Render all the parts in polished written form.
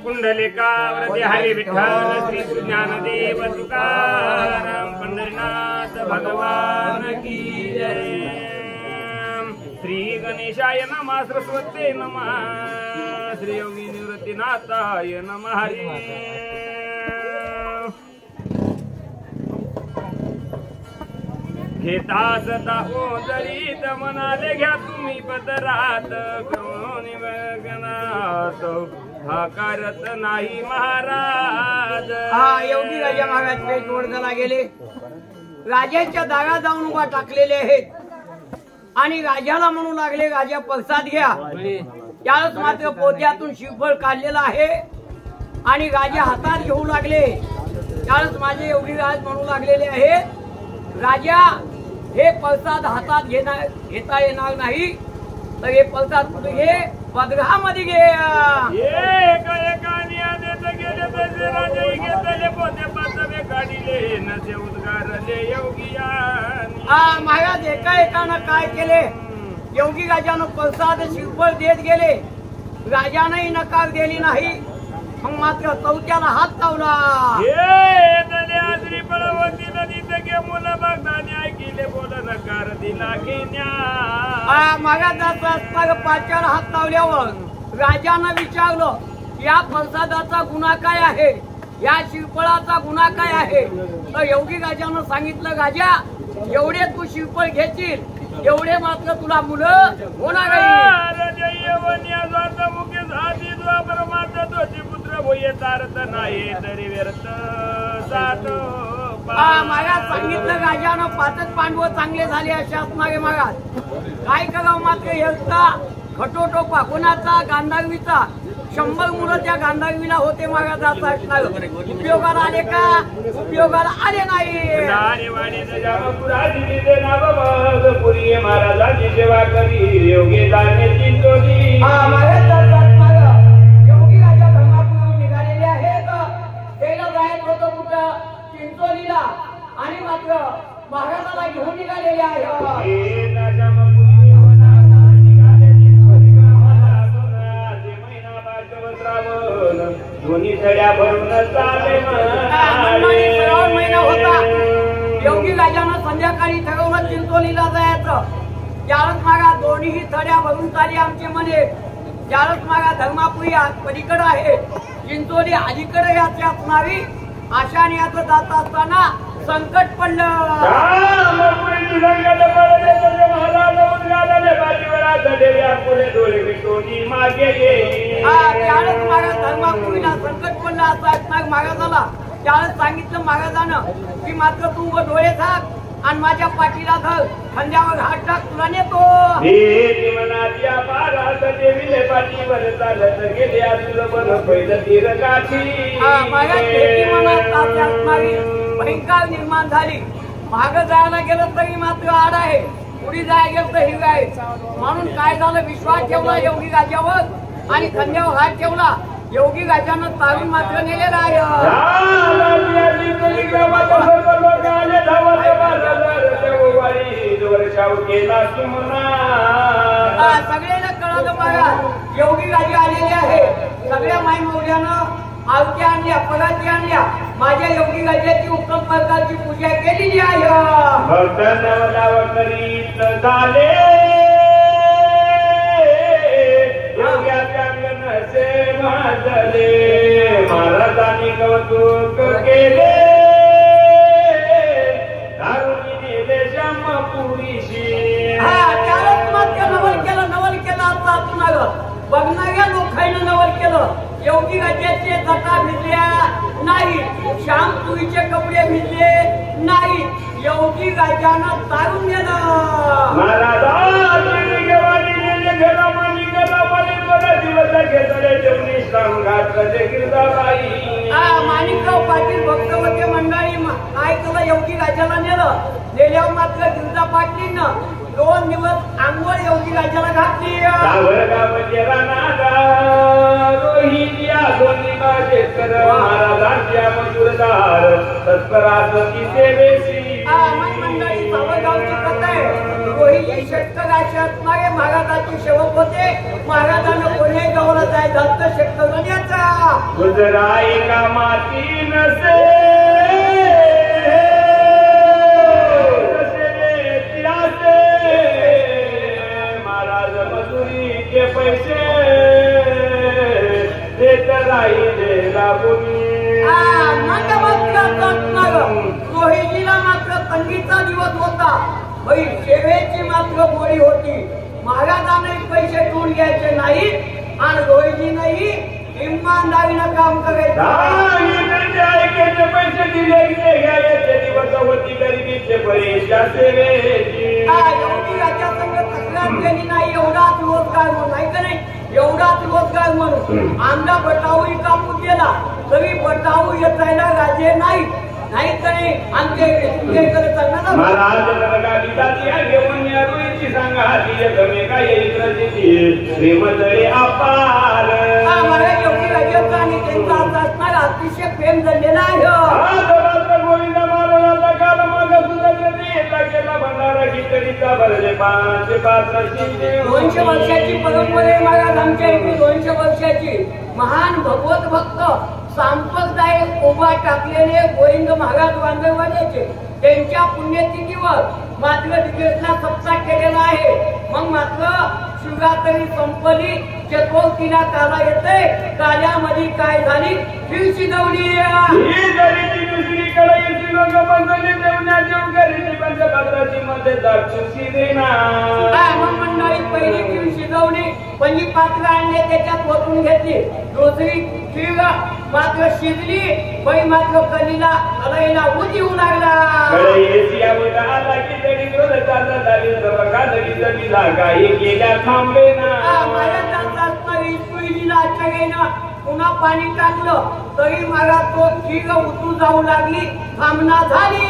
कुंडलिकावरती हरी विठ्ठल श्री ज्ञानदेव तुकाराम पंढरीनाथ भगवान की जय। श्री गणेशाय नमः सरस्वती नमः श्री योगी निवृत्तीनाथाय नमः हरी। घेता सदा ओदरीत मनाले घ्या तुम्ही पदरात करून गगनात हाकारत नाही महाराज। योगी राजा महाराज पेट वडगाला गेले, राजाच्या दारात जाऊन उभा टाकलेले आहेत आणि राजाला म्हणू लागले राजा प्रसाद घ्या। त्यावेळेस मात्र पोत्यातून श्रीफळ काढलेला आहे आणि राजा हातात घेऊ लागले। त्यावेळेस माझे योगी राज म्हणू लागलेले आहे राजा हे प्रसाद हातात घेता येणार नाही, तर हे प्रसाद कुठे घे, पदरामध्ये घे। एका देत गेले तसे राजे घेतले पोते पाचवे काढिले नसे उद्गारले योगियानी। महाराज एकानं काय केले, योगी राजानं प्रसाद श्रीफळ देत गेले, राजानंही नकार दिली नाही, मग मात्र चौथ्याला हात लावला। श्रीफळवती नदीत गे मुलं बघतानी ऐकिले बोल नकार दिला घेण्या। महाराजाचा पाच्याला हात लावल्यावर राजानं विचारलं या प्रसादाचा गुन्हा काय आहे, या श्रीफळाचा गुन्हा काय आहे। तर योगी राजानं सांगितलं राजा एवढे तू श्रीफळ घेशील एवढे मात्र तुला मुलं होणार नाही तरी व्यर्थ जात। महाराज सांगितलं राजानं पाचच पांडव चांगले झाले असे असणारे महाराज काय करावं मात्र यांचा खटोटोपा कोणाचा गांधारवीचा 100 मुलं त्या गांधारवीला होते महाराजाचा असणार उपयोगाला आले का, उपयोगाला आले नाही। महाराजांची सेवा करी योगी योगी राजा धर्मापूर निघालेले आहेत, त्याला जायचं होतं कुठं चिंचोलीला आणि मात्र महाराजाला घेऊन निघालेले आहे। दोन्ही सड्या भरून महिना होता, योगी राजानं संध्याकाळी ठरवलं चिंचोलीला जायचं। त्यावेळेस मागा दोन्ही थड्या भरून चाली आमचे म्हणे। त्यावेळेस मागा धर्मापुरी पलीकडे आहे, चिंचोली अलीकडे याची असणारी आशाने याचं जात असताना संकट पडलं। त्यावेळेस महाराज धर्मापुरीला संकट पडलं असं असणार महाराजाला। त्यावेळेस सांगितलं महाराजानं की मात्र तू डोळे थाक आणि माझ्या पाठीला धर, खांद्यावर हात टाक, तुला नेतो। भयंकर निर्माण झाली, माग जायला गेलं तरी मात्र आड आहे, पुढे जायला गेलं तर हिर आहे। म्हणून काय झालं, विश्वास ठेवला योगी राजावर आणि खांद्यावर हात ठेवला। योगी राजानं तारून मात्र नेलेला आहे। सगळ्यांना कळालं बघा योगी राजा आलेले आहे। सगळ्या माई मौल्यानं आवत्या आणल्या, पगाती आणल्या, माझ्या योगी राजाची उत्तम प्रकारची पूजा केलेली आहे। महाराजांनी कौतुक केले बघणाऱ्या लोकांना नवल केलं। योगी राजाचे जटा भिजल्या नाही, श्याम तुरीचे कपडे भिजले नाही, योगी राजानं तारून नेलं। माणिकराव पाटील भक्तवती मंडळी काय केलं, योगी राजाला नेलं। नेल्यावर मात्र गिरजा पाटलीनं 2 दिवस आंघोळ योगी राजाला घातली। महाराजांच्या मजूरदार तत्पराची सेवेची मंडळी सावरगावची कथा आहे। रोहिणी शेतकऱ्याचे असणारे महाराजाचे सेवक होते. महाराजांना कोणी गावाला जायचं झालं शेतकऱ्याचा गुजराई का माती नसे महाराज मजुरीचे पैसे देत राहिले लागून रोहिणीला मात्र तंगीचा दिवस होता. सेवेची मात्र गोळी होती. महाराजांनी पैसे ठेवून घ्यायचे नाही आणि रोहिणीनेही इमानदारीनं काम करायचं. ऐकायचे पैसे दिले घ्यायचे दिवस होती गरिबीचे पैशा सेवेची राज्यासंघ तक्रार केली नाही. एवढाच रोजगार म्हणून नाही का नाही, एवढाच रोजगार म्हणून आमदा बटाऊही कापून गेला तरी बटाऊ येतायला राजे नाही नाही तरी आमच्याकडे चालणार मला घेऊन या रोईची सांगा एकमेका येईल श्रीमंतळे अपार योगी राज्याचा आणि त्यांचा असणारा अतिशय प्रेम झालेला आहे. गोविंद महाराजाचा काल मग सुद्धा गेला भंडारा खिचडीचा भरले 200 वर्षाची परंपरा आहे महाराज आमच्या इथे. 200 वर्षाची महान भगवत भक्त संपदायक उभा टाकलेले गोविंद महाराज वांगरवाड्याचे त्यांच्या पुण्यतिथीवर मात्र तिकीटला सप्ताह केलेला आहे. मग मात्र शिवरात्री संपली चतुर्थीला काला येते. काल्यामध्ये काय झाली फिर शिजवली दुसरी कडे लोक बंधने देवण्याची घरी पंचपात्राची मध्ये दाक्षी देणार. मग मंडळी पहिली खीर शिजवली, पहिली पात्र आणले त्याच्यात ओतून घेतली. दुसरी खीर मात्र शिजली, बाई मात्र कलीला कलाईला ऊत येऊ लागला. काही गेल्या थांबे ना पुन्हा पाणी टाकलं तरी मला तो खीर उतू जाऊ लागली. थांबना झाली.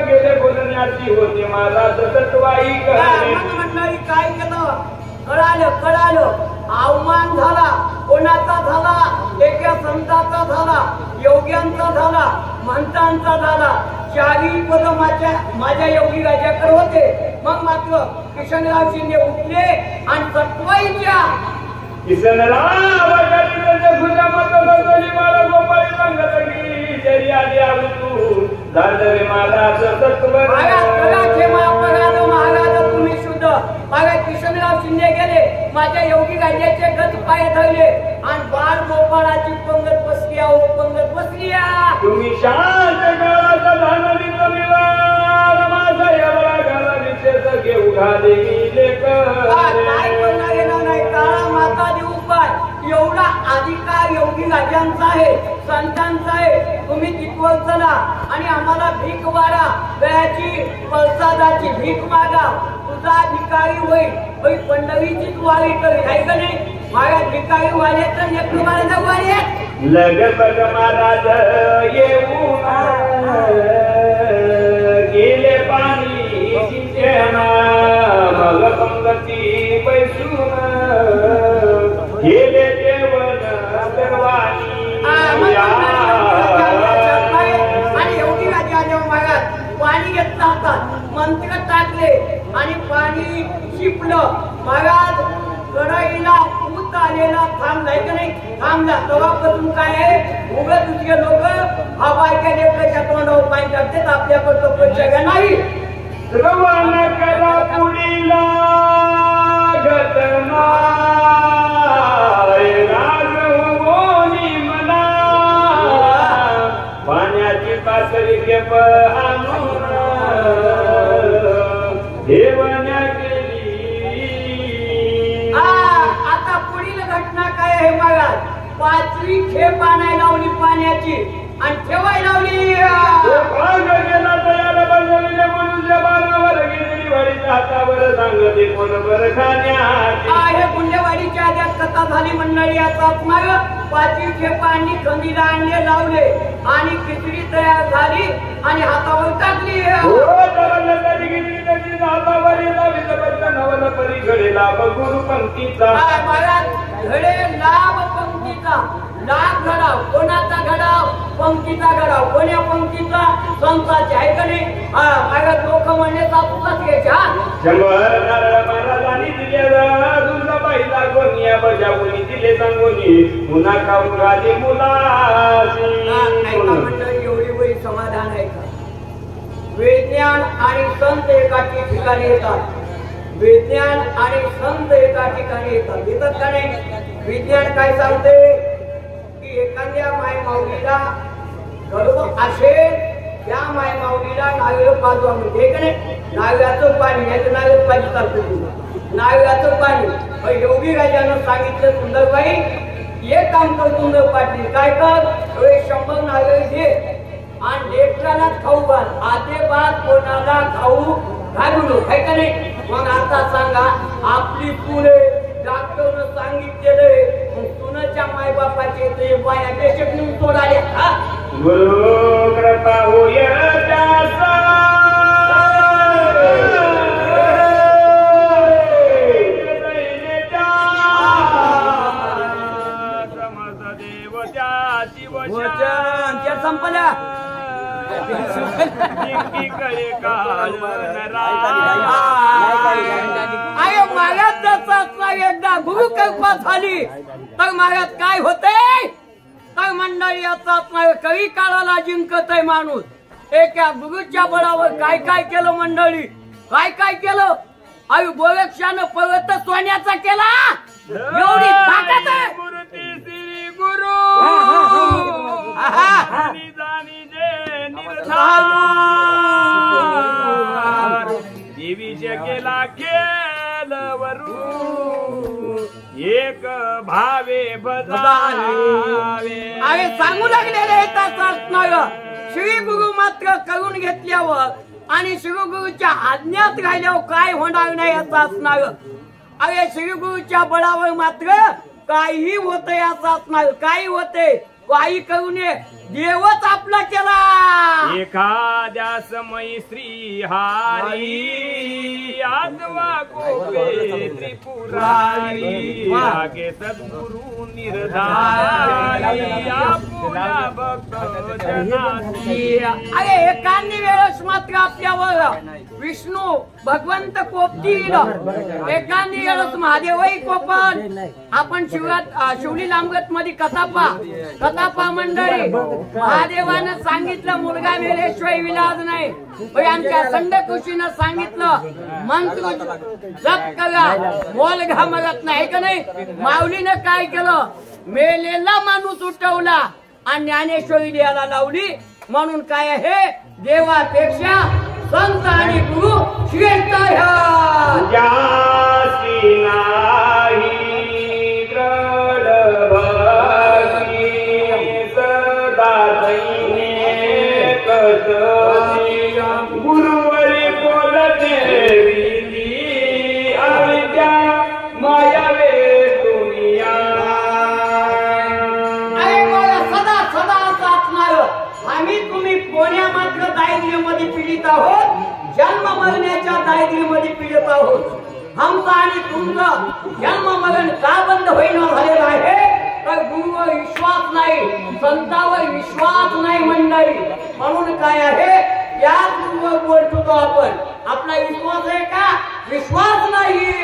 गेले बोलण्याची होते महाराज तत्वाई मंडळी काय केलं कळालं अवमान झाला. कोणाचा झाला? एका संताचा झाला, योग्यांचा झाला, महंतांचा झाला. 4 पद माझ्या योगी राजाकडे होते. मग मात्र किशनराव शिंदे उठले आणि सत्वाईच्या किशनराव महाराज तुम्ही शुद्ध. माझ्या किशनराव शिंदे गेले, माझ्या योगी राजाचे गज पाय धरले आणि बाळ गोपाळाची पंगत बसली. पंगत बसली. तुम्ही शांत काळाचा धानली जमीवार माझा एवढा घाला विशेष घेऊ घाले काय करणार येणार नाही. काळा माता देऊ पाय एवढा अधिकार योगी राजांचा आहे, संतांचा आहे. तुम्ही तिथवर चला आणि आम्हाला भीक वाढा, गयाची प्रसादाची भीक मागा. तुझा अधिकारी होईल पंढरीचीच वारी करी आहे का नाही. महाराज भिकारी वाले तर नेत्र महाराज वारी लगभग महाराज येऊन गेले पाणी मग पंगती बैसून गेले जेवण सर्वानी. आणि योगी राजा जेव्हा महाराज पाणी घेत जातात मंत्र टाकले आणि पाणी शिपलं. महाराज कढईला ऊत आलेला थांबलाय का नाही, थांबला. तेव्हापासून काय आहे उगाच दुसरे लोक हा बायका लेकराच्या तोंडावर पाणी टाकतात. आपल्याकडं पैसे नाही. रवाना करा पुढीला घटना म्हणा पाण्याची पातळी केप आणून देवण्या केली. आता पुढील घटना काय आहे बघा. 5वी खेप आणायला लावली पाण्याची आणि ठेवायला लावली. गेला तयार बनवलेल्या मनुष्य बाणावर गेलेली वाडीच्या हातावर सांगते कोण बर खाण्याची. हे गुंडेवाडीच्या आधी कथा झाली मंडळी. आता 5वी खेप आणली, खंदीला आणले, लावले आणि खिचडी तयार झाली आणि हातावर टाकली. घडे लाभ गुरु पंक्तीचा घडे लाभ पंक्तीचा लाख घडाव कोणाचा घडाव पंक्तीचा घडाव कोण्या पंक्तीचा संतांचा आहे का नाही माझ्या लोक म्हणले सापूचाच घ्यायचा शंभर नारळ महाराजांनी दिलेला दुर्गाबाईला कोणिया बजावणी दिले सांगोनी पुन्हा खाऊन राजे मुलासी एवढी वेळी समाधान आहे का विज्ञान आणि संत एका ठिकाणी येतात विज्ञान आणि संत एका ठिकाणी येतात का नाही विज्ञान काय सांगते की एखाद्या माय माऊलीला गर्भ असेल त्या माय माऊलीला नारळ पाजवा म्हणते का नाही नारळाचं पाणी नाही तर नारळ पाणी चालतो नारळाचं पाणी योगी राजानं सांगितलं सुंदरबाई एक काम कर सुंदर पाटील काय कर 100 नारळ घे आणि लेकराला खाऊ घाल आते बाद कोणाला खाऊ घालू नको काय का नाही मग आता सांगा आपली पुढे डॉक्टरनं सांगितलेलंय मग सुनाच्या मायबापाचे ते बाया देशक नेऊन तोडाले हा गुरु कृपा होय त्याचा वचन त्या संपल्या अरे मागात जसा एकदा गुरु कृपा झाली तर मागात काय होते तर मंडळी याचा कवी काळाला जिंकत आहे माणूस एका गुरुच्या बळावर काय काय केलं मंडळी काय काय केलं अरे बोलक्षानं पर्वत सोन्याचा केला एवढी ताकद आहे गुरु देवीचे केला केलवरू एक भावे बजावे अरे सांगू लागलेले श्री गुरु मात्र करून घेतल्यावर आणि श्री गुरुच्या आज्ञात राहिल्यावर काय होणार नाही असं असणार अरे श्री गुरुच्या बळावर मात्र काही होतंय असं असणार काही होते काही करू नये देवच आपला केला एखाद्या समयी श्री हारी आजवा गोवे त्रिपुरारी आगे सद्गुरु निर्धारी आपुल्या भक्त जनाची अरे एखादी वेळेस मात्र आपल्यावर विष्णू भगवंत कोपतील एखादी वेळेस महादेवही कोपन आपण शिवली लांबगत मध्ये कथापा मंडळी महादेवानं सांगितलं मुलगा मेल्याशिवाय विलाज नाही आमच्या संडकृषीनं सांगितलं मंत्र जप करा मोल घामगत नाही का नाही माऊलीनं काय केलं मेलेला माणूस उठवला आणि ज्ञानेश्वरी द्यायला लावली म्हणून काय आहे देवापेक्षा संत आणि गुरु श्रेष्ठ गुरुवरी बोलते अविद्या मायावे दुनिया सदा सदा असणार आम्ही तुम्ही कोण्या मात्र दारिद्र्यामध्ये पीडित आहोत जन्म मरण्याच्या दारिद्र्यामध्ये पीडित आहोत आमचा आणि तुमचं जन्म मरण का बंद होईना झालेला आहे तर गुरुवर विश्वास नाही संतावर विश्वास नाही मंडळी म्हणून काय आहे या गुरुवर बोलतो आपण आपला विश्वास आहे का विश्वास नाही